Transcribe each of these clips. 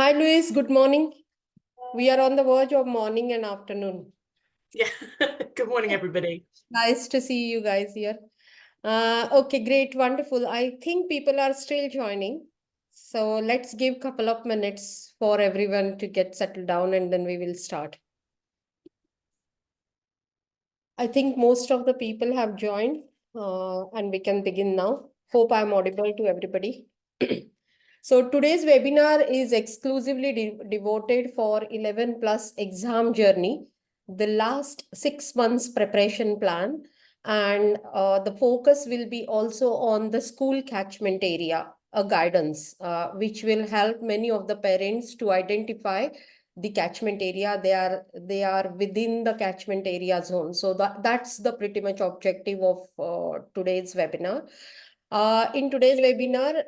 Hi, Luis. Good morning. We are on the verge of morning and afternoon. Yeah. Good morning, everybody. Nice to see you guys here. Okay, great, wonderful. I think people are still joining. So let's give a couple of minutes for everyone to get settled down and then we will start. I think most of the people have joined and we can begin now. Hope I'm audible to everybody. So today's webinar is exclusively devoted for 11 plus exam journey, the last 6 months preparation plan, and the focus will be also on the school catchment area, a guidance, which will help many of the parents to identify the catchment area. They are within the catchment area zone. So that's the pretty much objective of today's webinar. In today's webinar,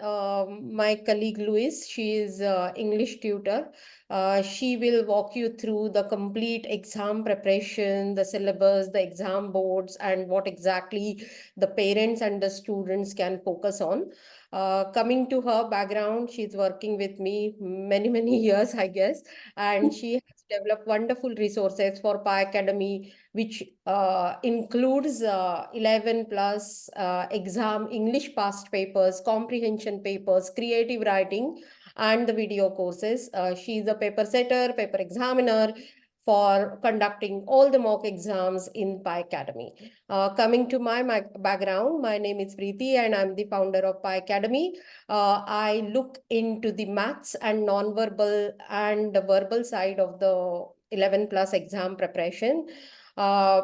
my colleague Louise, she is English tutor. She will walk you through the complete exam preparation, the syllabus, the exam boards, and what exactly the parents and the students can focus on. Coming to her background, she's working with me many years, I guess, and she has developed wonderful resources for Pi Academy, which includes 11 plus exam English past papers, comprehension papers, creative writing, and the video courses. She's a paper setter, paper examiner for conducting all the mock exams in Pi Academy. Coming to my background, my name is Preeti and I'm the founder of Pi Academy. I look into the maths and non-verbal and the verbal side of the 11 plus exam preparation. Uh,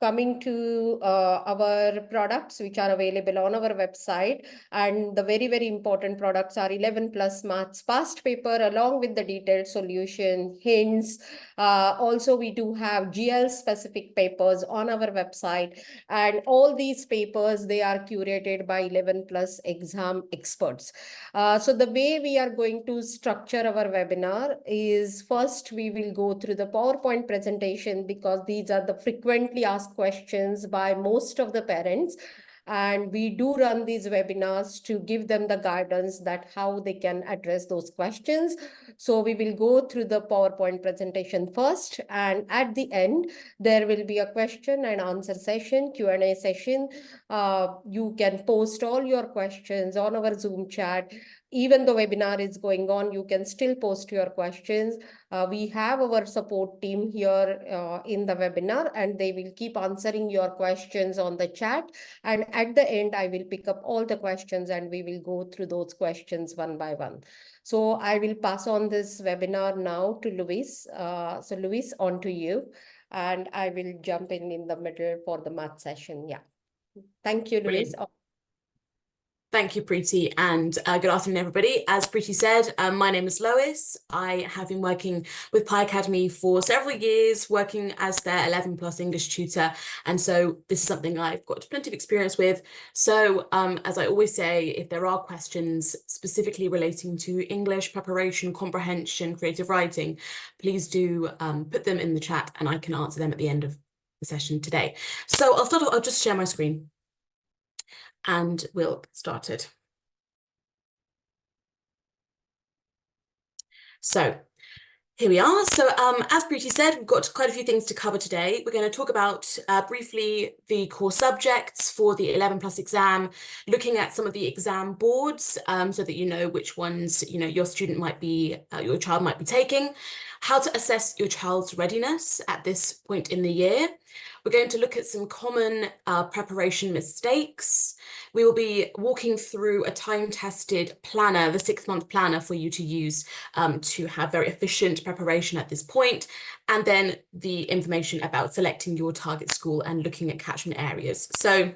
Coming to our products which are available on our website, and the very important products are 11 plus maths past paper along with the detailed solution hints. Also we do have GL specific papers on our website, and all these papers, they are curated by 11 plus exam experts. So the way we are going to structure our webinar is, first we will go through the PowerPoint presentation because these are the frequently asked questions by most of the parents. And we do run these webinars to give them the guidance that how they can address those questions. So we will go through the PowerPoint presentation first, and at the end, there will be a question and answer session, Q&A session. You can post all your questions on our Zoom chat. Even the webinar is going on, you can still post your questions. We have our support team here in the webinar, and they will keep answering your questions on the chat. And at the end, I will pick up all the questions and we will go through those questions one by one. So I will pass on this webinar now to Luis. So Luis, on to you. And I will jump in the middle for the math session. Yeah. Thank you, Luis. Brilliant. Thank you, Preeti, and good afternoon, everybody. As Preeti said, my name is Lois. I have been working with Pi Academy for several years, working as their 11 plus English tutor. And so this is something I've got plenty of experience with. So as I always say, if there are questions specifically relating to English preparation, comprehension, creative writing, please do put them in the chat and I can answer them at the end of the session today. So I'll start off, I'll just share my screen and we'll get started. So here we are. So as Preeti said, we've got quite a few things to cover today. We're going to talk about briefly the core subjects for the 11 plus exam, looking at some of the exam boards so that you know which ones your student might be, your child might be taking, how to assess your child's readiness at this point in the year. We're going to look at some common preparation mistakes. We will be walking through a time-tested planner, the 6-month planner for you to use to have very efficient preparation at this point, and then the information about selecting your target school and looking at catchment areas. So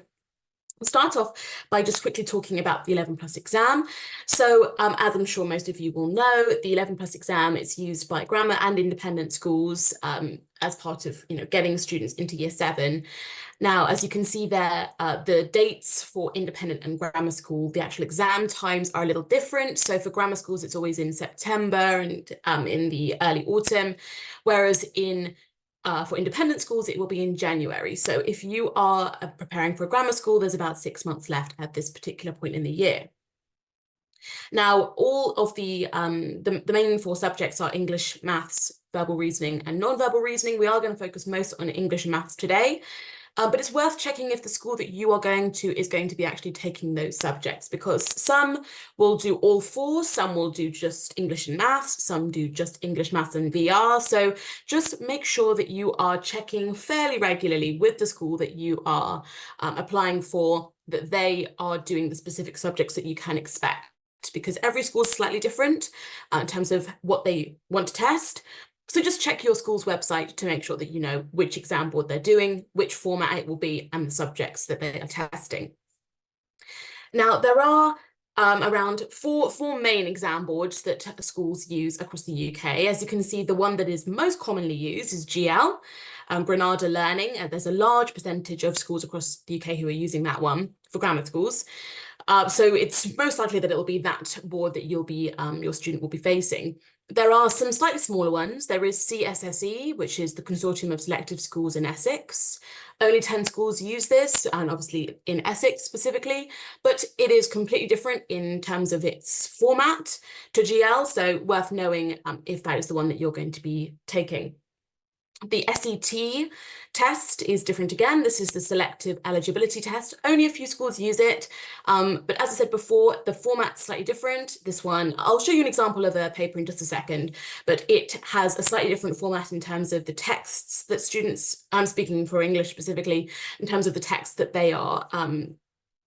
we'll start off by just quickly talking about the 11 plus exam. So as I'm sure most of you will know, the 11 plus exam is used by grammar and independent schools as part of getting students into year 7. Now, as you can see there, the dates for independent and grammar school, the actual exam times are a little different. So for grammar schools, it's always in September and in the early autumn, whereas for independent schools, it will be in January. So if you are preparing for a grammar school, there's about 6 months left at this particular point in the year. Now, all of the main four subjects are English, maths, verbal reasoning, and non-verbal reasoning. We are going to focus most on English and maths today. But it's worth checking if the school that you are going to is going to be actually taking those subjects, because some will do all four, some will do just English and maths, some do just English, maths, and VR. So just make sure that you are checking fairly regularly with the school that you are applying for, that they are doing the specific subjects that you can expect, because every school is slightly different in terms of what they want to test. So just check your school's website to make sure that you know which exam board they're doing, which format it will be, and the subjects that they are testing. Now, there are around four main exam boards that schools use across the UK. As you can see, the one that is most commonly used is GL, Granada Learning. There's a large percentage of schools across the UK who are using that one for grammar schools. So it's most likely that it will be that board that your student will be facing. There are some slightly smaller ones. There is CSSE, which is the Consortium of Selective Schools in Essex. Only 10 schools use this, and obviously in Essex specifically, but it is completely different in terms of its format to GL, so worth knowing if that is the one that you're going to be taking. The SET test is different again. This is the selective eligibility test. Only a few schools use it. But as I said before, the format's slightly different. This one, I'll show you an example of a paper in just a second, but it has a slightly different format in terms of the texts that students, I'm speaking for English specifically, in terms of the text that they are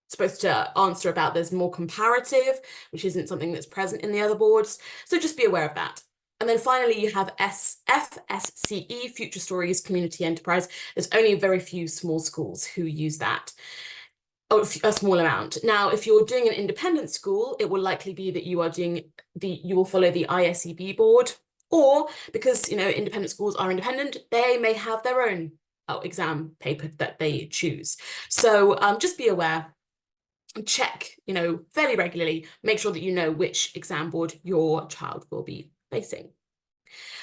supposed to answer about. There's more comparative, which isn't something that's present in the other boards. So just be aware of that. And then finally, you have FSCE, Future Stories Community Enterprise. There's only very few small schools who use that, or a small amount. Now, if you're doing an independent school, it will likely be that you will follow the ISEB board, or because independent schools are independent, they may have their own exam paper that they choose. So just be aware. Check, fairly regularly, make sure that you know which exam board your child will be facing.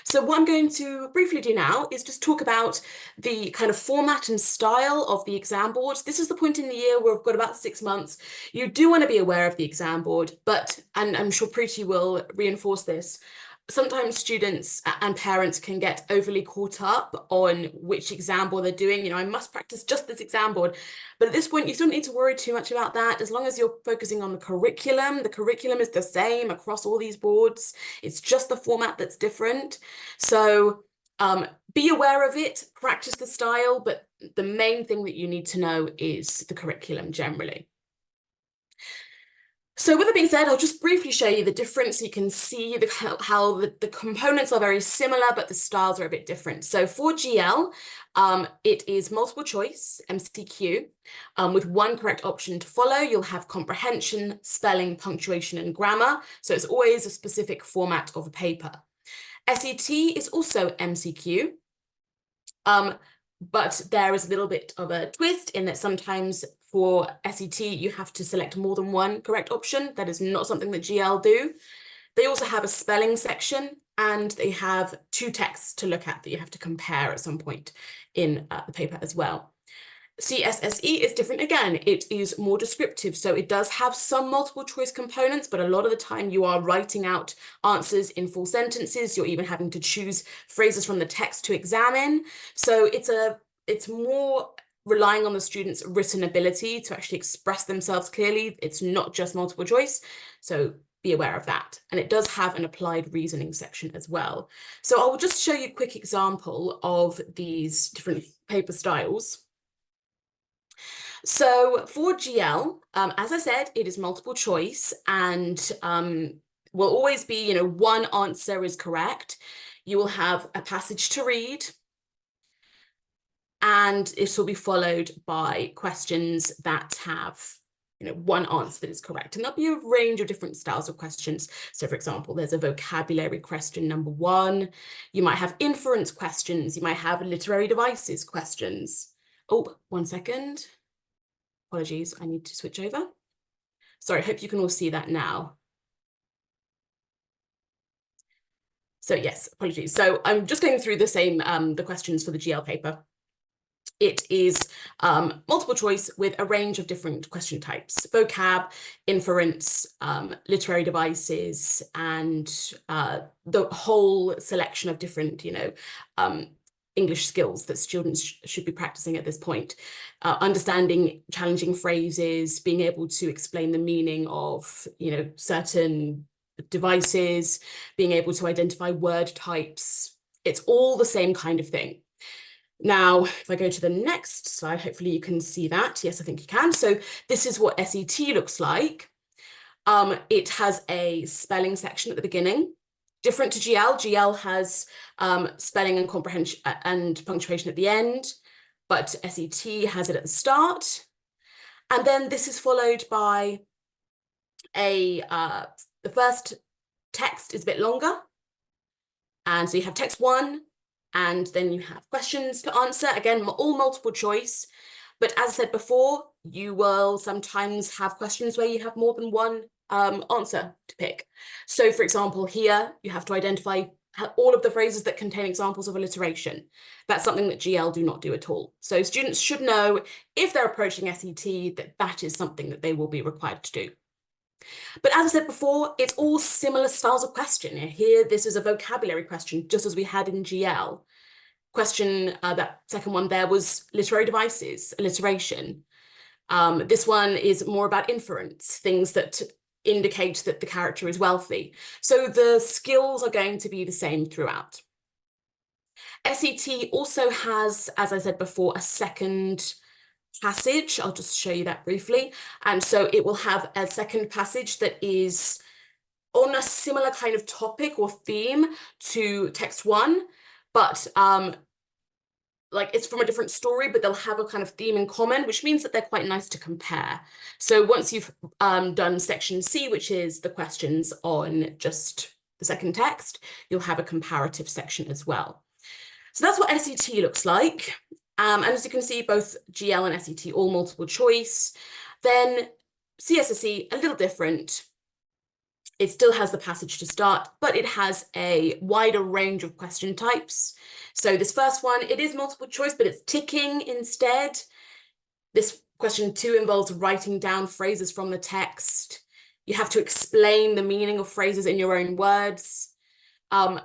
So what I'm going to briefly do now is just talk about the kind of format and style of the exam boards. This is the point in the year where we've got about 6 months. You do want to be aware of the exam board, but, and I'm sure Preeti will reinforce this, sometimes students and parents can get overly caught up on which exam board they're doing. I must practice just this exam board. But at this point, you don't need to worry too much about that. As long as you're focusing on the curriculum is the same across all these boards. It's just the format that's different. So be aware of it, practice the style, but the main thing that you need to know is the curriculum generally. So with that being said, I'll just briefly show you the difference. You can see how the components are very similar, but the styles are a bit different. So for GL, it is multiple choice, MCQ, with one correct option to follow. You'll have comprehension, spelling, punctuation, and grammar. So it's always a specific format of a paper. SET is also MCQ, but there is a little bit of a twist in that sometimes for SET, you have to select more than one correct option. That is not something that GL do. They also have a spelling section, and they have 2 texts to look at that you have to compare at some point in the paper as well. CSSE is different again. It is more descriptive, so it does have some multiple choice components, but a lot of the time you are writing out answers in full sentences. You're even having to choose phrases from the text to examine. So it's more relying on the student's written ability to actually express themselves clearly. It's not just multiple choice, so be aware of that. And it does have an applied reasoning section as well. So I will just show you a quick example of these different paper styles. So for GL, as I said, it is multiple choice, and will always be, one answer is correct. You will have a passage to read, and it will be followed by questions that have, one answer that is correct. And there'll be a range of different styles of questions. So for example, there's a vocabulary question number 1. You might have inference questions. You might have literary devices questions. Oh, 1 second. Apologies, I need to switch over. Sorry, I hope you can all see that now. So yes, apologies. So I'm just going through the same, the questions for the GL paper. It is multiple choice with a range of different question types: vocab, inference, literary devices, and the whole selection of different, English skills that students should be practicing at this point. Understanding challenging phrases, being able to explain the meaning of, certain devices, being able to identify word types. It's all the same kind of thing. Now, if I go to the next slide, hopefully you can see that. Yes, I think you can. So this is what SET looks like. It has a spelling section at the beginning. Different to GL. GL has spelling and comprehension and punctuation at the end, but SET has it at the start. And then this is followed by the first text is a bit longer. And so you have text 1, and then you have questions to answer. Again, all multiple choice. But as I said before, you will sometimes have questions where you have more than one answer to pick. So for example, here you have to identify all of the phrases that contain examples of alliteration. That's something that GL do not do at all. So students should know, if they're approaching SET, that that is something that they will be required to do. But as I said before, it's all similar styles of question. Here, this is a vocabulary question, just as we had in GL. Question, that second one there was literary devices, alliteration. This one is more about inference, things that indicate that the character is wealthy. So the skills are going to be the same throughout. SET also has, as I said before, a second passage. I'll just show you that briefly. And so it will have a second passage that is on a similar kind of topic or theme to text 1, but like it's from a different story, but they'll have a kind of theme in common, which means that they're quite nice to compare. So once you've done section C, which is the questions on just the second text, you'll have a comparative section as well. So that's what SET looks like. And as you can see, both GL and SET all multiple choice. Then CSSE, a little different. It still has the passage to start, but it has a wider range of question types. So this first one, it is multiple choice, but it's ticking instead. This question 2 involves writing down phrases from the text. You have to explain the meaning of phrases in your own words, and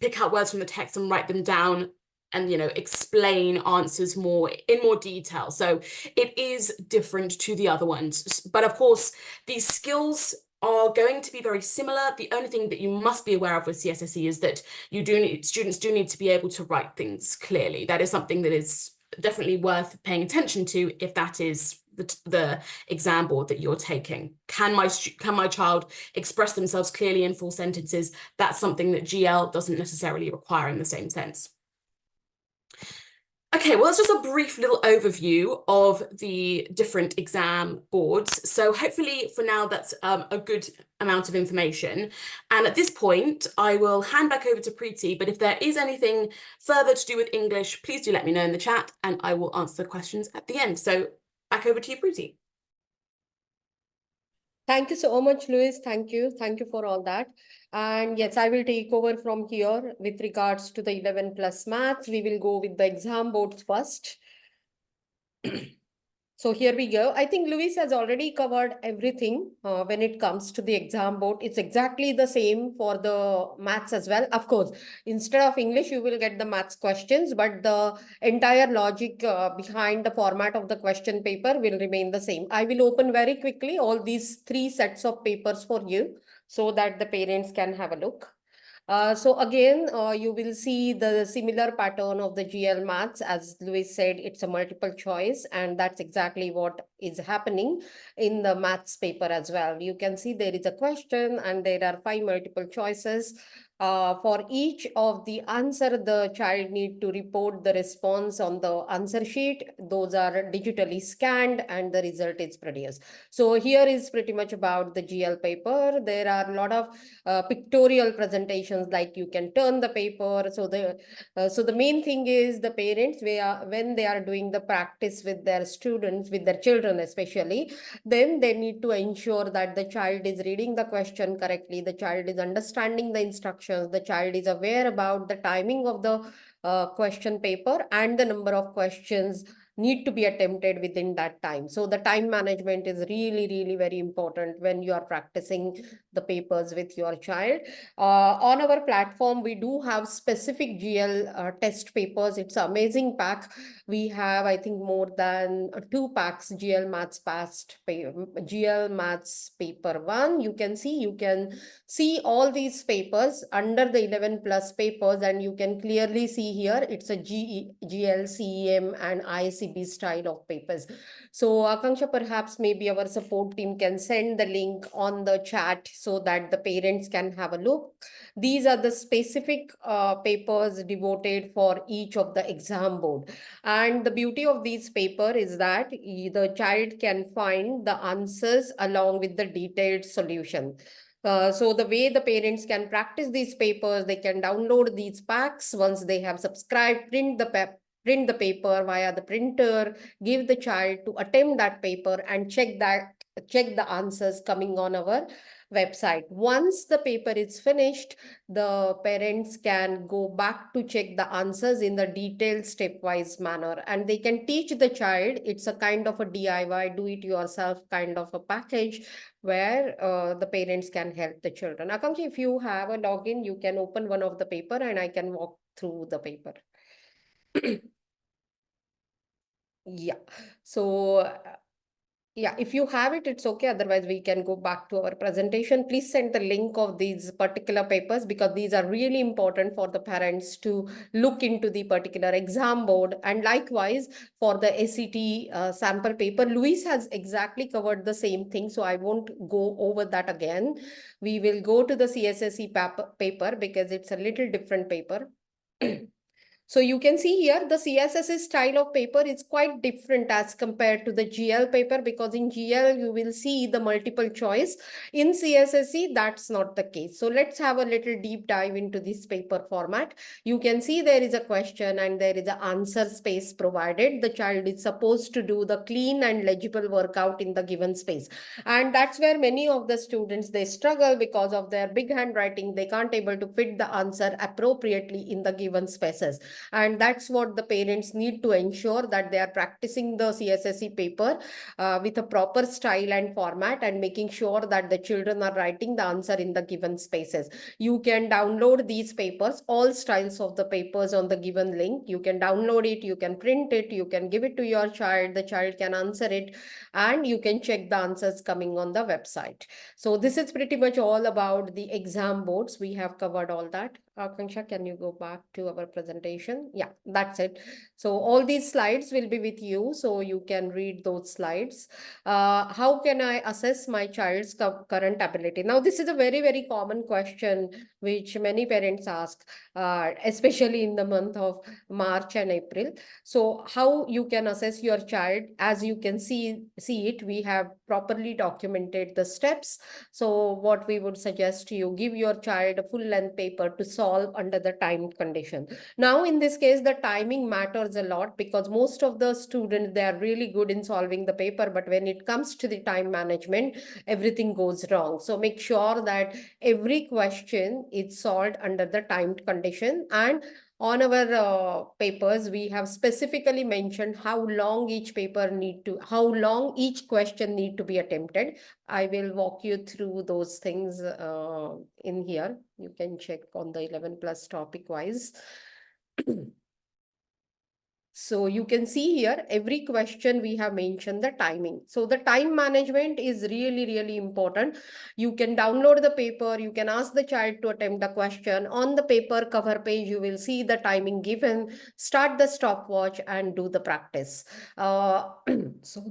pick out words from the text and write them down, and explain answers in more detail. So it is different to the other ones. But of course, these skills are going to be very similar. The only thing that you must be aware of with CSSE is that students do need to be able to write things clearly. That is something that is definitely worth paying attention to if that is the exam board that you're taking. Can my child express themselves clearly in full sentences? That's something that GL doesn't necessarily require in the same sense. Okay, well, that's just a brief little overview of the different exam boards. So hopefully for now, that's a good amount of information. And at this point, I will hand back over to Preeti, but if there is anything further to do with English, please do let me know in the chat and I will answer the questions at the end. So back over to you, Preeti. Thank you so much, Louis. Thank you. Thank you for all that. And yes, I will take over from here with regards to the 11 plus maths. We will go with the exam boards first. So here we go. I think Luis has already covered everything when it comes to the exam board. It's exactly the same for the maths as well. Of course, instead of English, you will get the maths questions, but the entire logic behind the format of the question paper will remain the same. I will open very quickly all these 3 sets of papers for you so that the parents can have a look. So again, you will see the similar pattern of the GL maths. As Louis said, it's a multiple choice, and that's exactly what is happening in the maths paper as well. You can see there is a question and there are 5 multiple choices. For each of the answer, the child need to report the response on the answer sheet. Those are digitally scanned and the result is produced. So here is pretty much about the GL paper. There are a lot of pictorial presentations, like you can turn the paper. So the main thing is the parents, when they are doing the practice with their students, with their children especially, then they need to ensure that the child is reading the question correctly, the child is understanding the instructions, the child is aware about the timing of the question paper and the number of questions need to be attempted within that time. So the time management is really, really very important when you are practicing the papers with your child. On our platform, we do have specific GL test papers. It's an amazing pack. We have, I think, more than 2 packs GL Maths paper 1. You can see all these papers under the 11 plus papers, and you can clearly see here it's a GL, CEM, and ICB style of papers. So Akanksha, perhaps maybe our support team can send the link on the chat so that the parents can have a look. These are the specific papers devoted for each of the exam board. And the beauty of these paper is that the child can find the answers along with the detailed solution. So the way the parents can practice these papers, they can download these packs once they have subscribed, print the paper via the printer, give the child to attempt that paper and check the answers coming on our website. Once the paper is finished, the parents can go back to check the answers in the detailed stepwise manner, and they can teach the child. It's a kind of a DIY, do it yourself kind of a package where the parents can help the children. Akanksha, if you have a login, you can open one of the paper and I can walk through the paper. Yeah. So yeah, if you have it, it's okay. Otherwise, we can go back to our presentation. Please send the link of these particular papers because these are really important for the parents to look into the particular exam board. And likewise, for the SET sample paper, Louise has exactly covered the same thing. So I won't go over that again. We will go to the CSSE paper because it's a little different paper. So you can see here the CSS style of paper is quite different as compared to the GL paper, because in GL you will see the multiple choice. In CSSE, that's not the case. So let's have a little deep dive into this paper format. You can see there is a question and there is an answer space provided. The child is supposed to do the clean and legible workout in the given space. And that's where many of the students, they struggle because of their big handwriting. They can't able to fit the answer appropriately in the given spaces. And that's what the parents need to ensure, that they are practicing the CSSE paper with a proper style and format, and making sure that the children are writing the answer in the given spaces. You can download these papers, all styles of the papers on the given link. You can download it, you can print it, you can give it to your child, the child can answer it, and you can check the answers coming on the website. So this is pretty much all about the exam boards. We have covered all that. Akanksha, can you go back to our presentation? Yeah, that's it. So all these slides will be with you, so you can read those slides. How can I assess my child's current ability? Now, this is a very, very common question which many parents ask, especially in the month of March and April. So how you can assess your child? As you can see it, we have properly documented the steps. So what we would suggest, you give your child a full length paper to solve under the timed condition. Now, in this case, the timing matters a lot, because most of the students, they are really good in solving the paper, but when it comes to the time management, everything goes wrong. So make sure that every question is solved under the timed condition. And on our papers, we have specifically mentioned how long how long each question need to be attempted. I will walk you through those things in here. You can check on the 11 plus topic wise. So you can see here, every question we have mentioned the timing. So the time management is really, really important. You can download the paper, you can ask the child to attempt the question. On the paper cover page, you will see the timing given, start the stopwatch and do the practice. So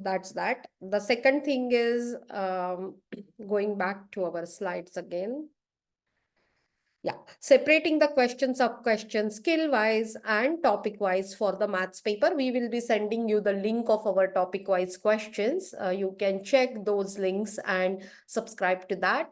that's that. The second thing is going back to our slides again. Yeah, separating the questions up questions skill wise and topic wise for the maths paper. We will be sending you the link of our topic wise questions. You can check those links and subscribe to that.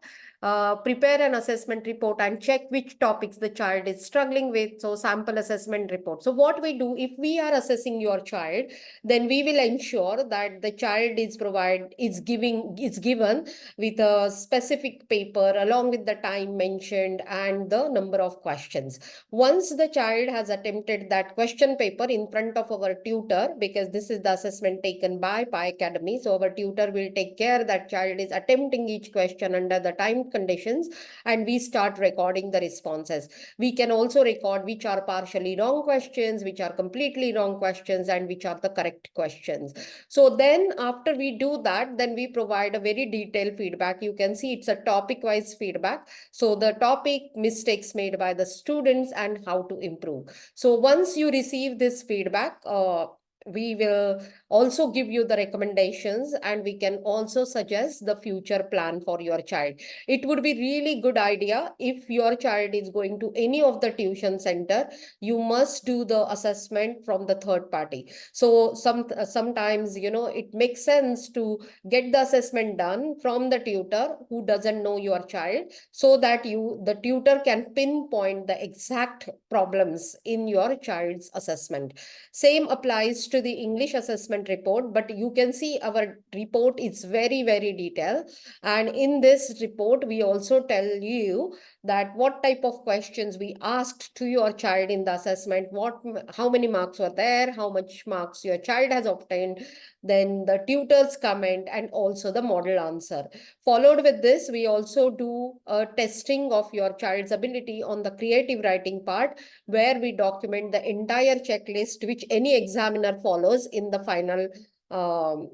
prepare an assessment report and check which topics the child is struggling with. So sample assessment report. So what we do, if we are assessing your child, then we will ensure that the child is given with a specific paper along with the time mentioned and the number of questions. Once the child has attempted that question paper in front of our tutor, because this is the assessment taken by Pi Academy, so our tutor will take care that child is attempting each question under the time conditions, and we start recording the responses. We can also record which are partially wrong questions, which are completely wrong questions, and which are the correct questions. So then after we do that, then we provide a very detailed feedback. You can see it's a topic wise feedback. So the topic, mistakes made by the students, and how to improve. So once you receive this feedback, we will also give you the recommendations, and we can also suggest the future plan for your child. It would be really good idea, if your child is going to any of the tuition center, you must do the assessment from the third party. So sometimes, it makes sense to get the assessment done from the tutor who doesn't know your child, so that the tutor can pinpoint the exact problems in your child's assessment. Same applies to the English assessment report, but you can see our report is very, very detailed. And in this report, we also tell you that what type of questions we asked to your child in the assessment, how many marks were there, how much marks your child has obtained, then the tutor's comment, and also the model answer. Followed with this, we also do a testing of your child's ability on the creative writing part, where we document the entire checklist which any examiner follows um,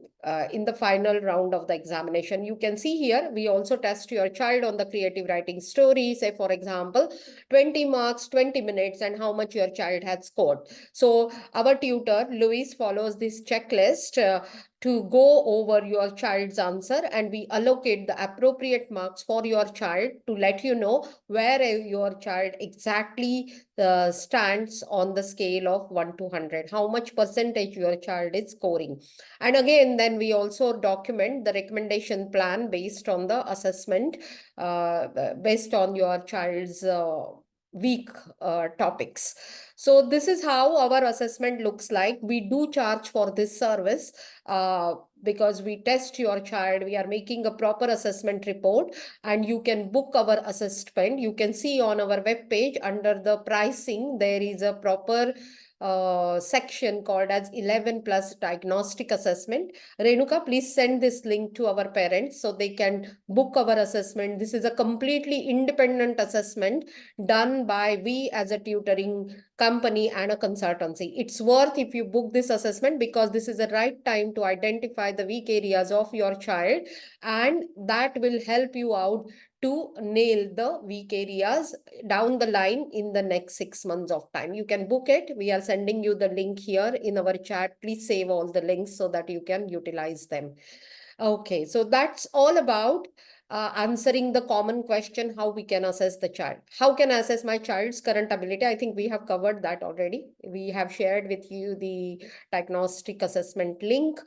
in the final round of the examination. You can see here, we also test your child on the creative writing story, say for example, 20 marks, 20 minutes, and how much your child had scored. So our tutor, Louis, follows this checklist to go over your child's answer, and we allocate the appropriate marks for your child to let you know where your child exactly stands on the scale of 1 to 100, how much percentage your child is scoring. And again, then we also document the recommendation plan based on the assessment, based on your child's weak topics. So this is how our assessment looks like. We do charge for this service because we test your child. We are making a proper assessment report, and you can book our assessment. You can see on our web page under the pricing, there is a proper section called as 11 plus diagnostic assessment. Renuka, please send this link to our parents so they can book our assessment. This is a completely independent assessment done by we as a tutoring company and a consultancy. It's worth if you book this assessment, because this is the right time to identify the weak areas of your child, and that will help you out to nail the weak areas down the line in the next 6 months of time. You can book it. We are sending you the link here in our chat. Please save all the links so that you can utilize them. Okay, so that's all about answering the common question, how we can assess the child. How can I assess my child's current ability? I think we have covered that already. We have shared with you the diagnostic assessment link.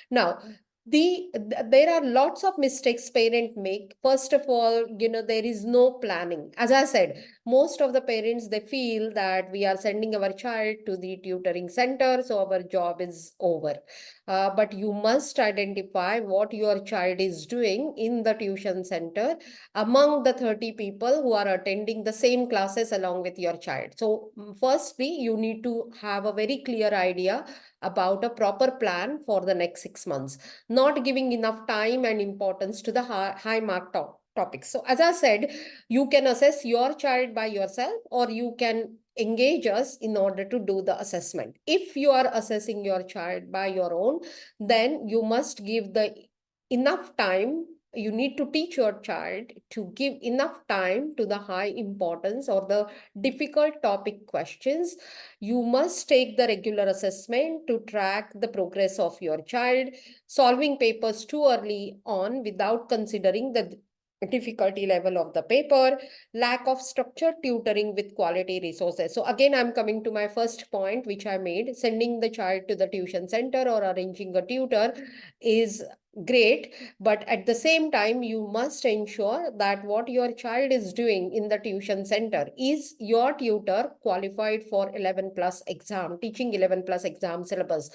Now, there are lots of mistakes parents make. First of all, there is no planning. As I said, most of the parents, they feel that we are sending our child to the tutoring center, so our job is over. But you must identify what your child is doing in the tuition center among the 30 people who are attending the same classes along with your child. So firstly, you need to have a very clear idea about a proper plan for the next 6 months, not giving enough time and importance to the high mark topics. So as I said, you can assess your child by yourself, or you can engage us in order to do the assessment. If you are assessing your child by your own, then you must give the enough time. You need to teach your child to give enough time to the high importance or the difficult topic questions. You must take the regular assessment to track the progress of your child. Solving papers too early on without considering the difficulty level of the paper, lack of structured tutoring with quality resources. So again, I'm coming to my first point, which I made. Sending the child to the tuition center or arranging a tutor is great, but at the same time, you must ensure that what your child is doing in the tuition center, is your tutor qualified for 11 plus exam, teaching 11 plus exam syllabus?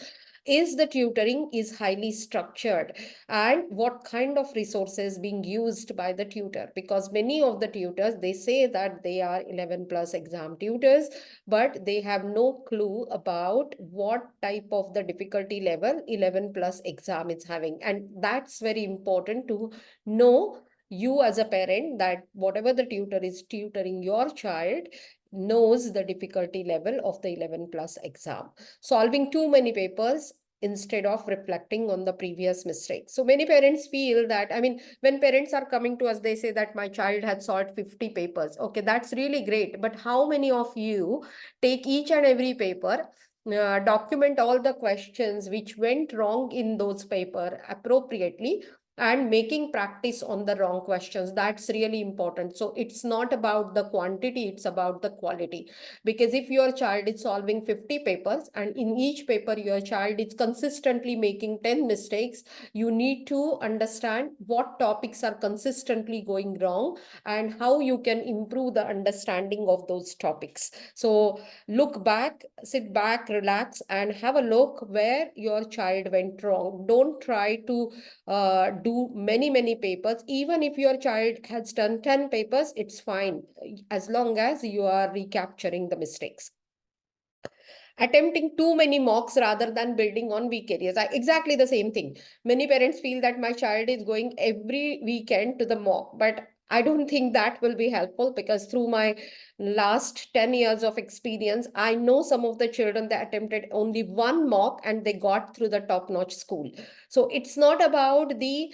Is the tutoring is highly structured, and what kind of resources being used by the tutor? Because many of the tutors, they say that they are 11 plus exam tutors, but they have no clue about what type of the difficulty level 11 plus exam is having. And that's very important to know, you as a parent, that whatever the tutor is tutoring your child knows the difficulty level of the 11 plus exam. Solving too many papers instead of reflecting on the previous mistakes. So many parents feel that, I mean, when parents are coming to us, they say that my child had solved 50 papers. Okay, that's really great. But how many of you take each and every paper, document all the questions which went wrong in those paper appropriately, and making practice on the wrong questions? That's really important. So it's not about the quantity, it's about the quality. Because if your child is solving 50 papers and in each paper your child is consistently making 10 mistakes, you need to understand what topics are consistently going wrong and how you can improve the understanding of those topics. So look back, sit back, relax, and have a look where your child went wrong. Don't try to do many papers. Even if your child has done 10 papers, it's fine, as long as you are recapturing the mistakes. Attempting too many mocks rather than building on weak areas. Exactly the same thing. Many parents feel that my child is going every weekend to the mock, but I don't think that will be helpful, because through my last 10 years of experience, I know some of the children that attempted only one mock and they got through the top-notch school. So it's not about the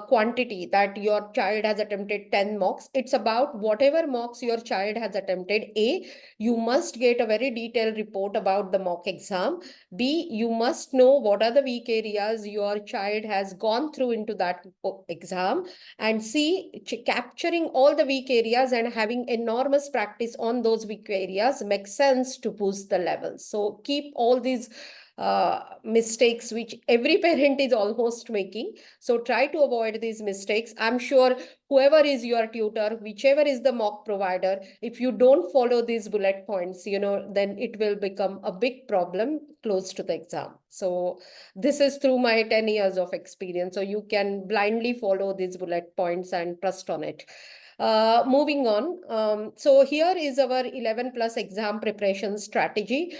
quantity that your child has attempted 10 mocks. It's about whatever mocks your child has attempted. A, you must get a very detailed report about the mock exam. B, you must know what are the weak areas your child has gone through into that exam. And C, capturing all the weak areas and having enormous practice on those weak areas makes sense to boost the levels. So keep all these mistakes which every parent is almost making. So try to avoid these mistakes. I'm sure whoever is your tutor, whichever is the mock provider, if you don't follow these bullet points, then it will become a big problem close to the exam. So this is through my 10 years of experience. So you can blindly follow these bullet points and trust on it. Moving on. So here is our 11 plus exam preparation strategy.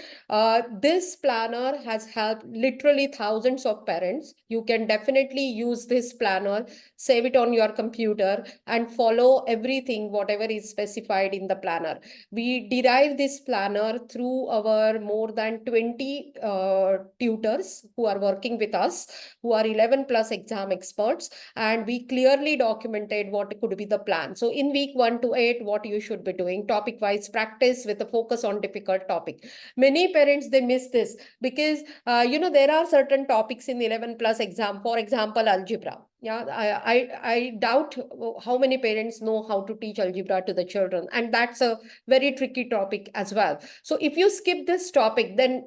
This planner has helped literally thousands of parents. You can definitely use this planner, save it on your computer, and follow everything, whatever is specified in the planner. We derive this planner through our more than 20 tutors who are working with us, who are 11 plus exam experts, and we clearly documented what could be the plan. So in week 1 to 8, what you should be doing, topic wise practice with a focus on difficult topic. Many parents, they miss this because there are certain topics in 11 plus exam, for example algebra. Yeah, I doubt how many parents know how to teach algebra to the children, and that's a very tricky topic as well. So if you skip this topic, then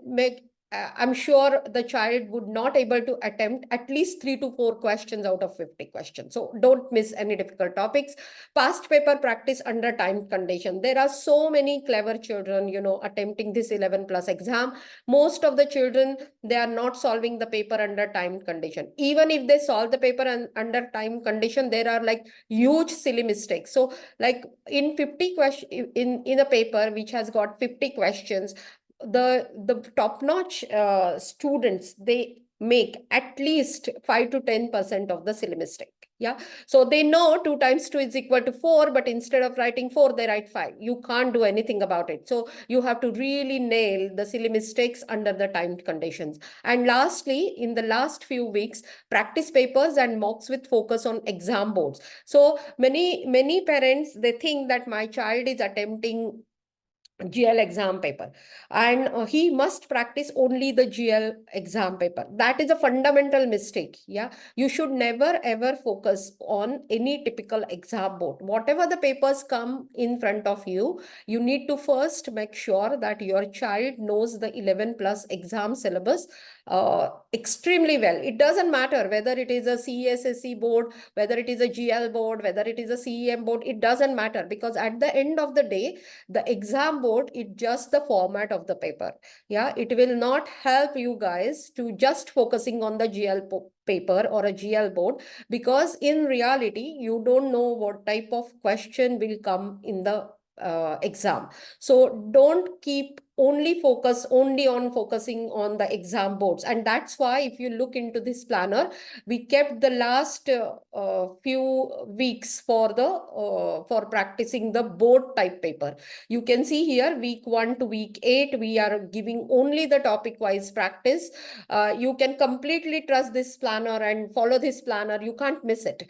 I'm sure the child would not able to attempt at least 3 to 4 questions out of 50 questions. So don't miss any difficult topics. Past paper practice under time condition. There are so many clever children, attempting this 11 plus exam. Most of the children, they are not solving the paper under time condition. Even if they solve the paper under time condition, there are like huge silly mistakes. So like in 50 question in a paper which has got 50 questions, the top notch students, they make at least 5 to 10% of the silly mistake. Yeah, so they know 2 times 2 is equal to 4, but instead of writing 4, they write 5. You can't do anything about it. So you have to really nail the silly mistakes under the timed conditions. And lastly, in the last few weeks, practice papers and mocks with focus on exam boards. So many parents, they think that my child is attempting GL exam paper, and he must practice only the GL exam paper. That is a fundamental mistake. Yeah, you should never ever focus on any typical exam board. Whatever the papers come in front of you, you need to first make sure that your child knows the 11 plus exam syllabus extremely well. It doesn't matter whether it is a CESSC board, whether it is a GL board, whether it is a CEM board. It doesn't matter, because at the end of the day, the exam board is just the format of the paper. Yeah, it will not help you guys to just focusing on the GL paper or a GL board, because in reality you don't know what type of question will come in the exam. So don't keep only on focusing on the exam boards. And that's why if you look into this planner, we kept the last few weeks for practicing the board type paper. You can see here week 1 to week 8 we are giving only the topic wise practice. You can completely trust this planner and follow this planner. You can't miss it.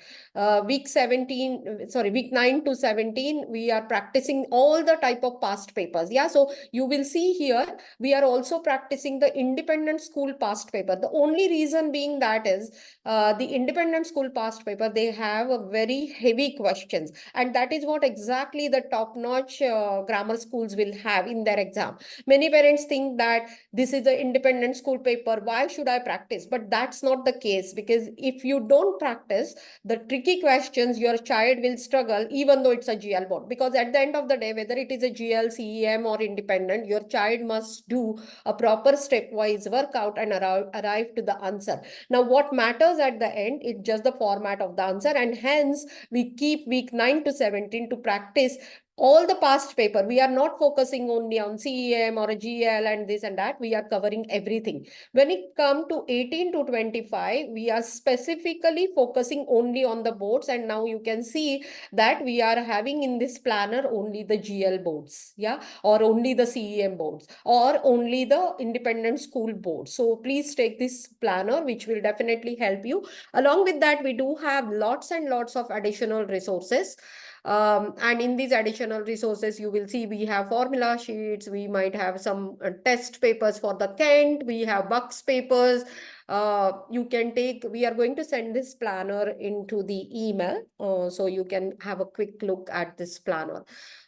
Week 9 to 17 we are practicing all the type of past papers. Yeah, so you will see here we are also practicing the independent school past paper. The only reason being that is the independent school past paper, they have a very heavy questions, and that is what exactly the top notch grammar schools will have in their exam. Many parents think that this is the independent school paper, why should I practice? But that's not the case, because if you don't practice the tricky questions, your child will struggle even though it's a GL board. Because at the end of the day, whether it is a GL, CEM or independent, your child must do a proper stepwise workout and arrive to the answer. Now, what matters at the end is just the format of the answer, and hence we keep week 9 to 17 to practice all the past paper. We are not focusing only on CEM or a GL and this and that. We are covering everything. When it comes to 18 to 25, we are specifically focusing only on the boards. And now you can see that we are having in this planner only the GL boards, yeah, or only the CEM boards, or only the independent school boards. So please take this planner, which will definitely help you. Along with that, we do have lots and lots of additional resources. And in these additional resources, you will see we have formula sheets, we might have some test papers for the Kent, we have Bucks papers. You can take, we are going to send this planner into the email, so you can have a quick look at this planner.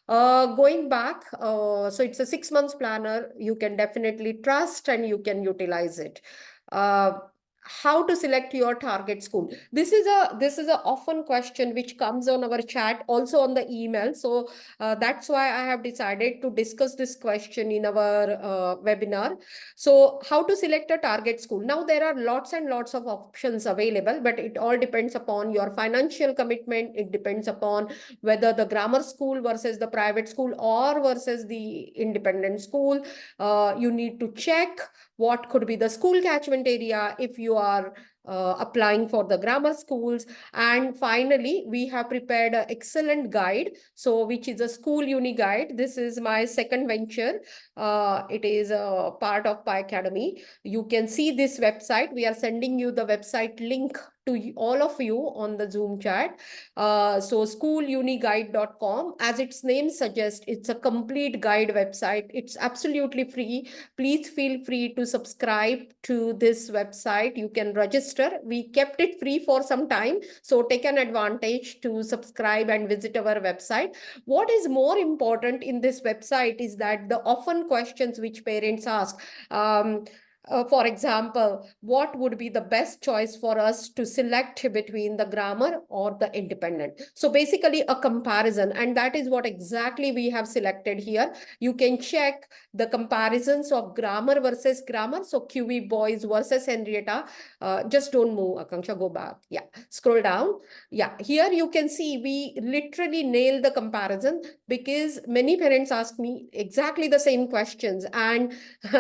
Going back, so it's a 6 months planner. You can definitely trust and you can utilize it. How to select your target school? This is a often question which comes on our chat, also on the email. So that's why I have decided to discuss this question in our webinar. So how to select a target school? Now there are lots and lots of options available, but it all depends upon your financial commitment. It depends upon whether the grammar school versus the private school or versus the independent school. You need to check what could be the school catchment area if you are applying for the grammar schools. And finally, we have prepared an excellent guide, so which is a school uni guide. This is my second venture. It is a part of Pi Academy. You can see this website. We are sending you the website link to all of you on the Zoom chat. So schooluniguide.com, as its name suggests, it's a complete guide website. It's absolutely free. Please feel free to subscribe to this website. You can register. We kept it free for some time, so take an advantage to subscribe and visit our website. What is more important in this website is that the often questions which parents ask, for example, what would be the best choice for us to select between the grammar or the independent? So basically a comparison, and that is what exactly we have selected here. You can check the comparisons of grammar versus grammar. So QE boys versus Henrietta. Just don't move, Akanksha, go back. Yeah, scroll down. Yeah, here you can see we literally nail the comparison, because many parents ask me exactly the same questions, and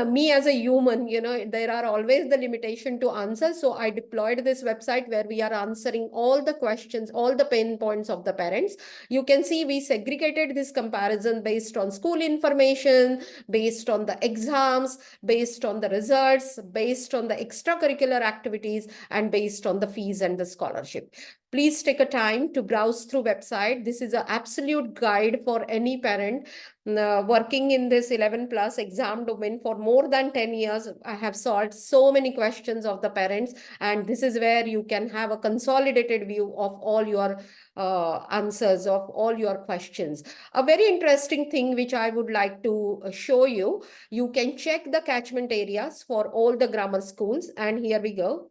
me as a human, there are always the limitation to answer. So I deployed this website where we are answering all the questions, all the pain points of the parents. You can see we segregated this comparison based on school information, based on the exams, based on the results, based on the extracurricular activities, and based on the fees and the scholarship. Please take a time to browse through website. This is an absolute guide for any parent working in this 11 plus exam domain for more than 10 years. I have solved so many questions of the parents, and this is where you can have a consolidated view of all your answers of all your questions. A very interesting thing which I would like to show you, you can check the catchment areas for all the grammar schools, and here we go.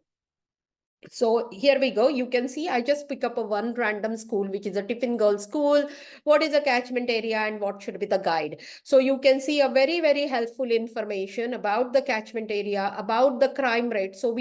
So here we go. You can see I just pick up a one random school, which is a Tiffin Girls School. What is a catchment area and what should be the guide? So you can see a very, very helpful information about the catchment area, about the crime rate. So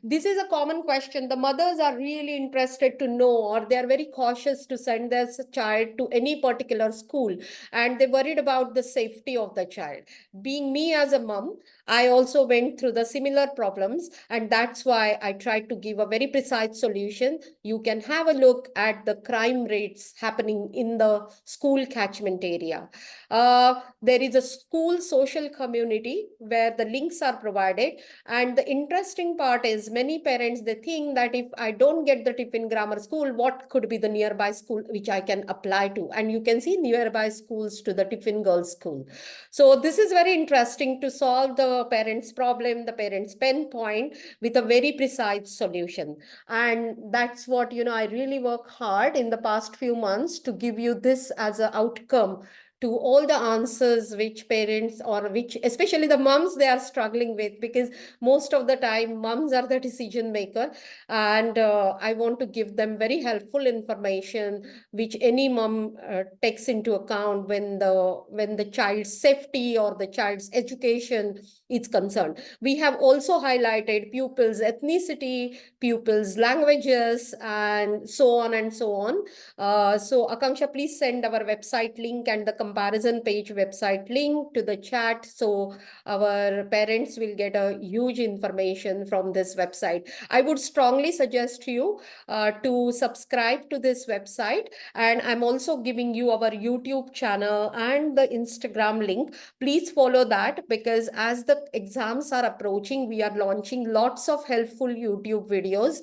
this is a common question. The mothers are really interested to know, or they are very cautious to send their child to any particular school, and they're worried about the safety of the child. Being me as a mom, I also went through the similar problems, and that's why I tried to give a very precise solution. You can have a look at the crime rates happening in the school catchment area. There is a school social community where the links are provided. And the interesting part is many parents, they think that if I don't get the Tiffin Grammar School, what could be the nearby school which I can apply to? And you can see nearby schools to the Tiffin Girls School. So this is very interesting to solve the parents' problem, the parents' pain point with a very precise solution. And that's what, I really work hard in the past few months to give you this as an outcome to all the answers which parents, or which especially the moms, they are struggling with, because most of the time moms are the decision maker, and I want to give them very helpful information which any mom takes into account when the child's safety or the child's education is concerned. We have also highlighted pupils' ethnicity, pupils' languages, and so on and so on. So Akanksha, please send our website link and the comparison page website link to the chat, so our parents will get a huge information from this website. I would strongly suggest you to subscribe to this website, and I'm also giving you our YouTube channel and the Instagram link. Please follow that, because as the exams are approaching, we are launching lots of helpful YouTube videos,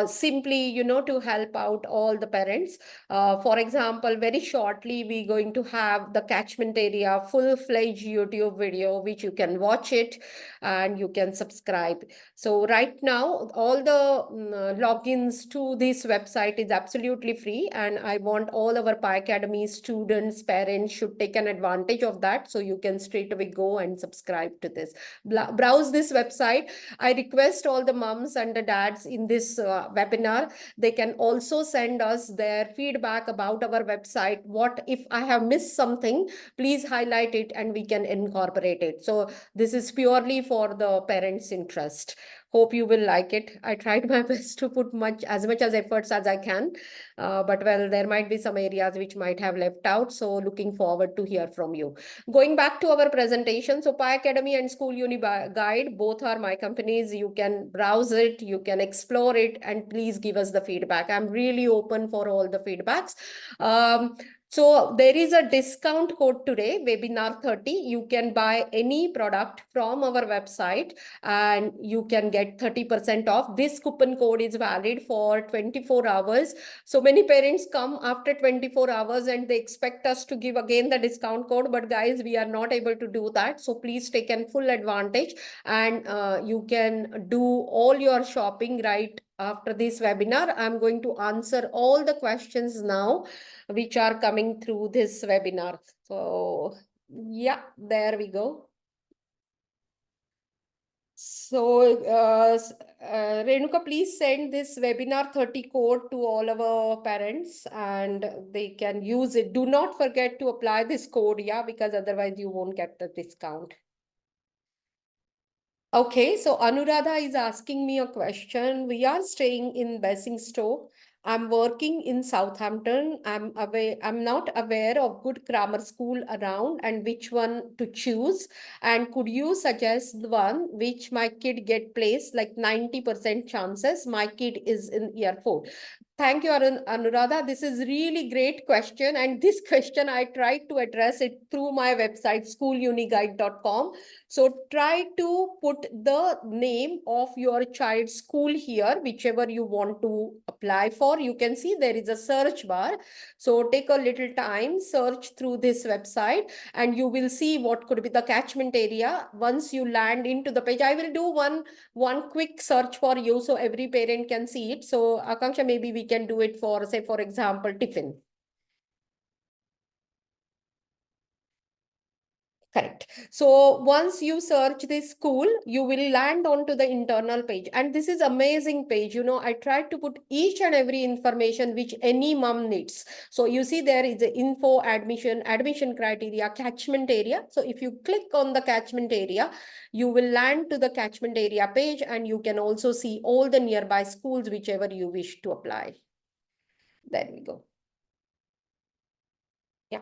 simply, to help out all the parents. For example, very shortly, we're going to have the catchment area full-fledged YouTube video, which you can watch it and you can subscribe. So right now, all the logins to this website is absolutely free, and I want all our Pi Academy students, parents should take an advantage of that. So you can straight away go and subscribe to this. Browse this website. I request all the moms and the dads in this webinar, they can also send us their feedback about our website. What if I have missed something? Please highlight it and we can incorporate it. So this is purely for the parents' interest. Hope you will like it. I tried my best to put as much as efforts as I can, but well, there might be some areas which might have left out. So looking forward to hear from you. Going back to our presentation, so Pi Academy and School Uni Guide, both are my companies. You can browse it, you can explore it, and please give us the feedback. I'm really open for all the feedbacks. So there is a discount code today, webinar 30. You can buy any product from our website and you can get 30% off. This coupon code is valid for 24 hours. So many parents come after 24 hours and they expect us to give again the discount code, but guys, we are not able to do that. So please take in full advantage, and you can do all your shopping right after this webinar. I'm going to answer all the questions now which are coming through this webinar. So yeah, there we go. So, Renuka, please send this webinar 30 code to all of our parents and they can use it. Do not forget to apply this code, yeah, because otherwise you won't get the discount. Okay, so Anuradha is asking me a question. We are staying in Basingstoke. I'm working in Southampton. I'm not aware of good grammar school around and which one to choose. And could you suggest the one which my kid get placed, like 90% chances my kid is in year 4? Thank you, Anuradha. This is really great question. And this question, I tried to address it through my website, schooluniguide.com. So try to put the name of your child's school here, whichever you want to apply for. You can see there is a search bar. So take a little time, search through this website, and you will see what could be the catchment area. Once you land into the page, I will do one quick search for you so every parent can see it. So Akanksha, maybe we can do it for, say, for example, tiffin. Correct. So once you search this school, you will land onto the internal page. And this is amazing page. You know, I tried to put each and every information which any mom needs. So you see there is the info, admission criteria, catchment area. So if you click on the catchment area, you will land to the catchment area page, and you can also see all the nearby schools, whichever you wish to apply. There we go. Yeah.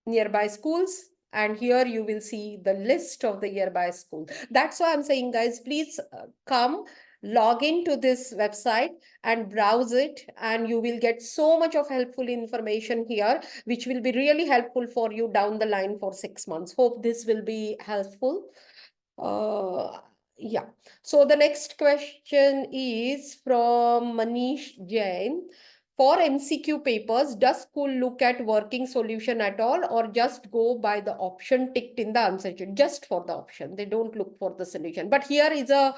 Nearby schools, and here you will see the list of the nearby school. That's why I'm saying, guys, please come log into this website and browse it, and you will get so much of helpful information here, which will be really helpful for you down the line for 6 months. Hope this will be helpful. Yeah. So the next question is from Manish Jain. For MCQ papers, does school look at working solution at all, or just go by the option ticked in the answer sheet? Just for the option. They don't look for the solution. But here is a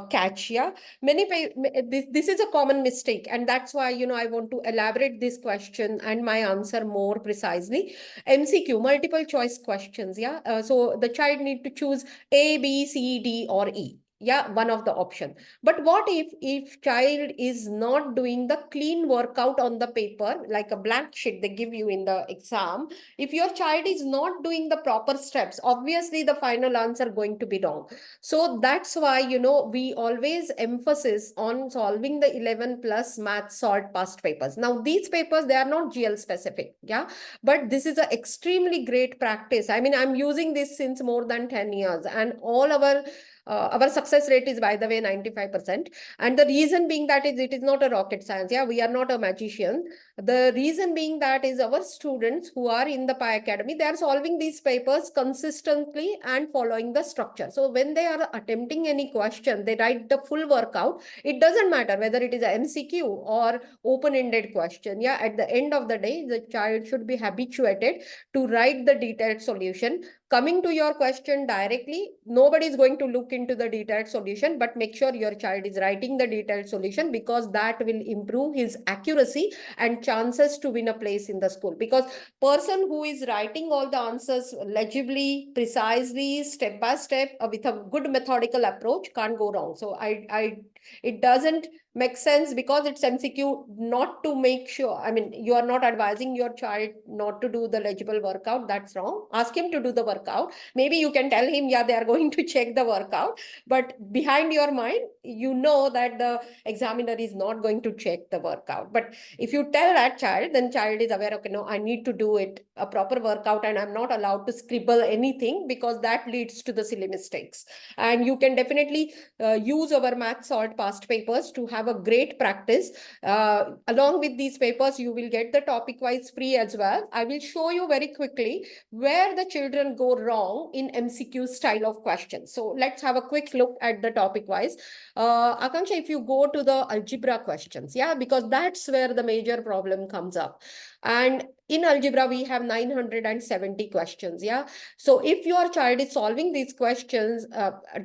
catch. Yeah, this is a common mistake, and that's why, you know, I want to elaborate this question and my answer more precisely. MCQ, multiple choice questions. Yeah, so the child need to choose A, B, C, D, or E. Yeah, one of the option. But what if child is not doing the clean workout on the paper, like a blank sheet they give you in the exam? If your child is not doing the proper steps, obviously the final answer going to be wrong. So that's why, you know, we always emphasis on solving the 11 plus math salt past papers. Now, these papers, they are not GL specific. Yeah. But this is an extremely great practice. I mean, I'm using this since more than 10 years, and our success rate is, by the way, 95%. And the reason being that is, it is not a rocket science. Yeah, we are not a magician. The reason being that is, our students who are in the Pi Academy, they are solving these papers consistently and following the structure. So when they are attempting any question, they write the full workout. It doesn't matter whether it is a MCQ or open-ended question. Yeah, at the end of the day, the child should be habituated to write the detailed solution. Coming to your question directly, nobody is going to look into the detailed solution, but make sure your child is writing the detailed solution, because that will improve his accuracy and chances to win a place in the school. Because person who is writing all the answers legibly, precisely, step by step, with a good methodical approach, can't go wrong. So it doesn't make sense, because it's MCQ, not to make sure. I mean, you are not advising your child not to do the legible workout. That's wrong. Ask him to do the workout. Maybe you can tell him, yeah, they are going to check the workout, but behind your mind, you know that the examiner is not going to check the workout. But if you tell that child, then child is aware, okay, no, I need to do it a proper workout, and I'm not allowed to scribble anything, because that leads to the silly mistakes. And you can definitely use our math salt past papers to have a great practice. Along with these papers, you will get the topic wise free as well. I will show you very quickly where the children go wrong in MCQ style of questions. So let's have a quick look at the topic wise. Akanksha, if you go to the algebra questions, yeah, because that's where the major problem comes up. And in algebra, we have 970 questions. Yeah. So if your child is solving these questions,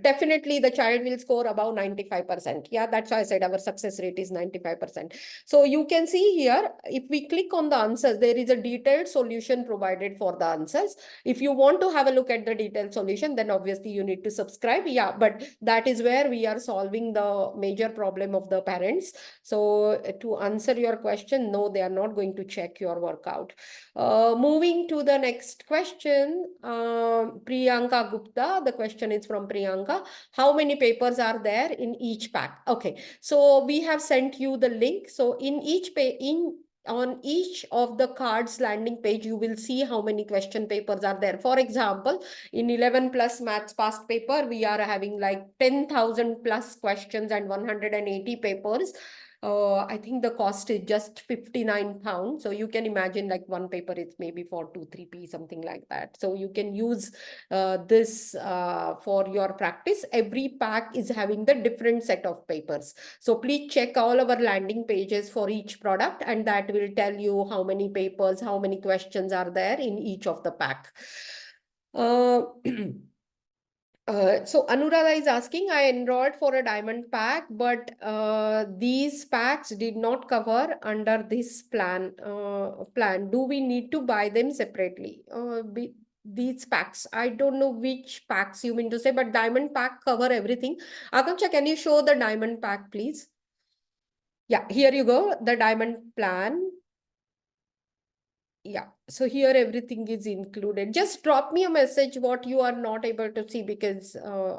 definitely the child will score above 95%. Yeah. That's why I said our success rate is 95%. So you can see here, if we click on the answers, there is a detailed solution provided for the answers. If you want to have a look at the detailed solution, then obviously you need to subscribe. Yeah. But that is where we are solving the major problem of the parents. So to answer your question, no, they are not going to check your workout. Moving to the next question, Priyanka Gupta. The question is from Priyanka. How many papers are there in each pack? Okay, so we have sent you the link. So in each on each of the cards landing page, you will see how many question papers are there. For example, in 11 plus maths past paper, we are having like 10,000 plus questions and 180 papers. I think the cost is just £59. So you can imagine like one paper is maybe for 2-3p, something like that. So you can use this for your practice. Every pack is having the different set of papers. So please check all our landing pages for each product, and that will tell you how many papers, how many questions are there in each of the pack. Uh, so Anuradha is asking, I enrolled for a diamond pack, but these packs did not cover under this plan. Do we need to buy them separately? These packs, I don't know which packs you mean to say, but diamond pack cover everything. Akanksha, can you show the diamond pack, please? Yeah, here you go, the diamond plan. Yeah, so here everything is included. Just drop me a message what you are not able to see, because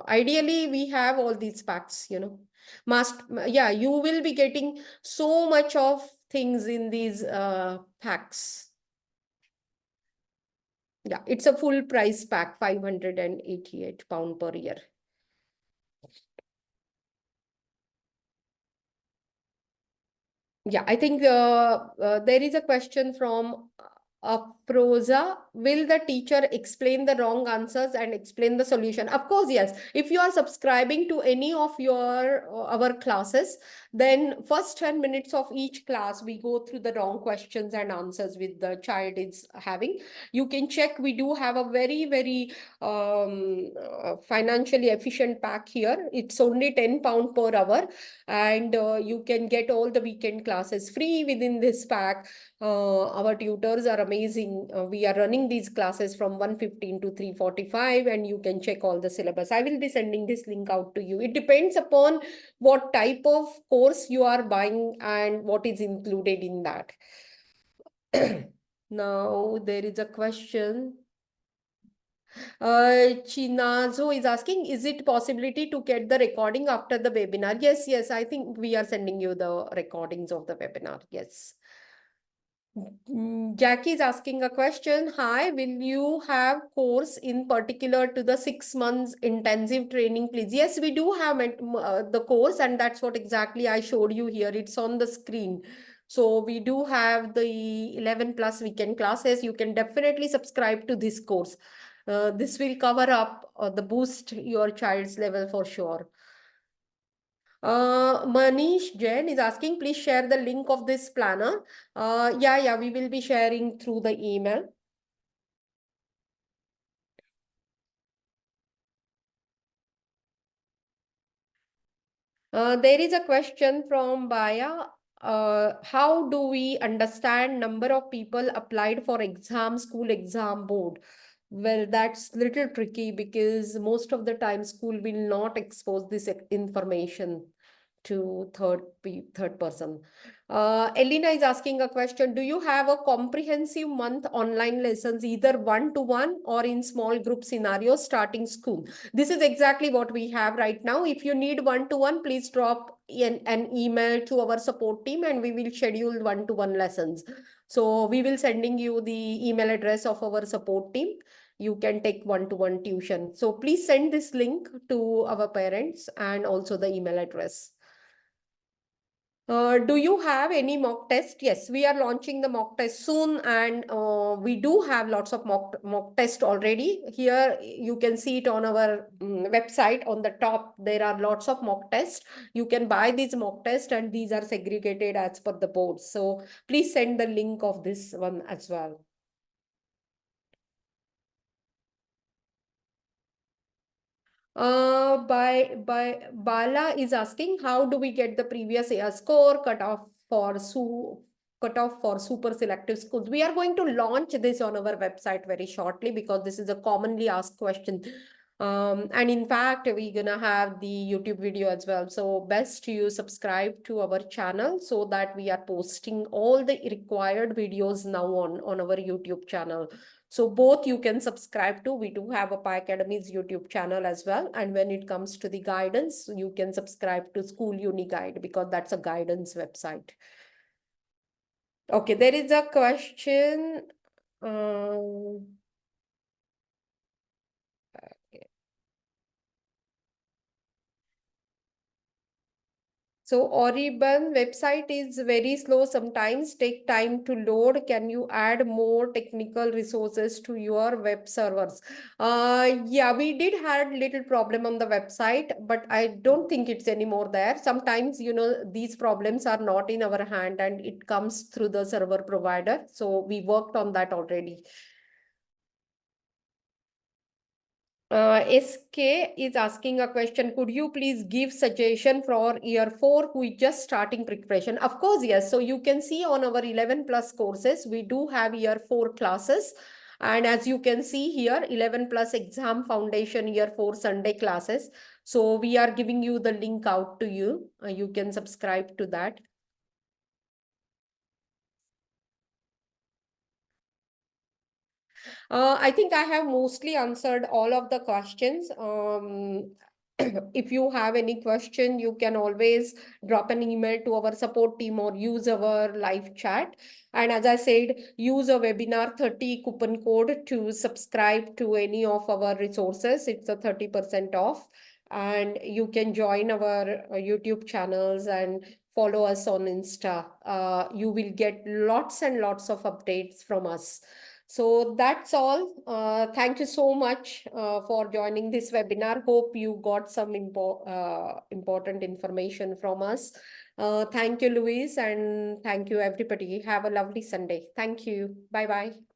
ideally we have all these packs, yeah, you will be getting so much of things in these packs. Yeah, it's a full price pack, £588 per year. Yeah, I think there is a question from Prosa. Will the teacher explain the wrong answers and explain the solution? Of course, yes. If you are subscribing to any of our classes, then first 10 minutes of each class, we go through the wrong questions and answers with the child is having. You can check. We do have a very, very financially efficient pack here. It's only £10 per hour, and you can get all the weekend classes free within this pack. Our tutors are amazing. We are running these classes from 1:15 to 3:45, and you can check all the syllabus. I will be sending this link out to you. It depends upon what type of course you are buying and what is included in that. Now there is a question. Chinazo is asking, is it possibility to get the recording after the webinar? Yes, yes, I think we are sending you the recordings of the webinar. Yes. Jackie is asking a question. Hi, will you have course in particular to the 6 months intensive training, please? Yes, we do have the course, and that's what exactly I showed you here. It's on the screen. So we do have the 11 plus weekend classes. You can definitely subscribe to this course. This will cover up the boost your child's level for sure. Manish Jain is asking, please share the link of this planner. Yeah, we will be sharing through the email. There is a question from Baya. How do we understand number of people applied for exam, school exam board? Well, that's little tricky because most of the time school will not expose this information to third person. Elena is asking a question. Do you have a comprehensive month online lessons, either one-to-one or in small group scenarios starting school? This is exactly what we have right now. If you need one-to-one, please drop an email to our support team and we will schedule one-to-one lessons. So we will sending you the email address of our support team. You can take one-to-one tuition. So please send this link to our parents and also the email address. Do you have any mock test? Yes, we are launching the mock test soon, and we do have lots of mock test already. Here you can see it on our website. On the top, there are lots of mock tests. You can buy these mock tests, and these are segregated as per the board. So please send the link of this one as well. By Bala is asking, how do we get the previous year score cut off for super selective schools? We are going to launch this on our website very shortly because this is a commonly asked question. And in fact, we're gonna have the YouTube video as well. So best you subscribe to our channel so that we are posting all the required videos now on our YouTube channel. So both you can subscribe to. We do have a Pi Academy's YouTube channel as well. And when it comes to the guidance, you can subscribe to School Uni Guide because that's a guidance website. Okay, there is a question. Okay. So Oriban website is very slow sometimes, take time to load. Can you add more technical resources to your web servers? Yeah, we did had little problem on the website, but I don't think it's anymore there. Sometimes, these problems are not in our hand and it comes through the server provider. So we worked on that already. SK is asking a question. Could you please give suggestion for year 4 who is just starting preparation? Of course, yes. So you can see on our 11 plus courses, we do have year 4 classes. And as you can see here, 11 plus exam foundation year 4 Sunday classes. So we are giving you the link out to you. You can subscribe to that. I think I have mostly answered all of the questions. If you have any question, you can always drop an email to our support team or use our live chat. And as I said, use a webinar 30 coupon code to subscribe to any of our resources. It's a 30% off. And you can join our YouTube channels and follow us on Insta. You will get lots and lots of updates from us. So that's all. Thank you so much for joining this webinar. Hope you got some important information from us. Thank you, Louise, and thank you, everybody. Have a lovely Sunday. Thank you. Bye-bye.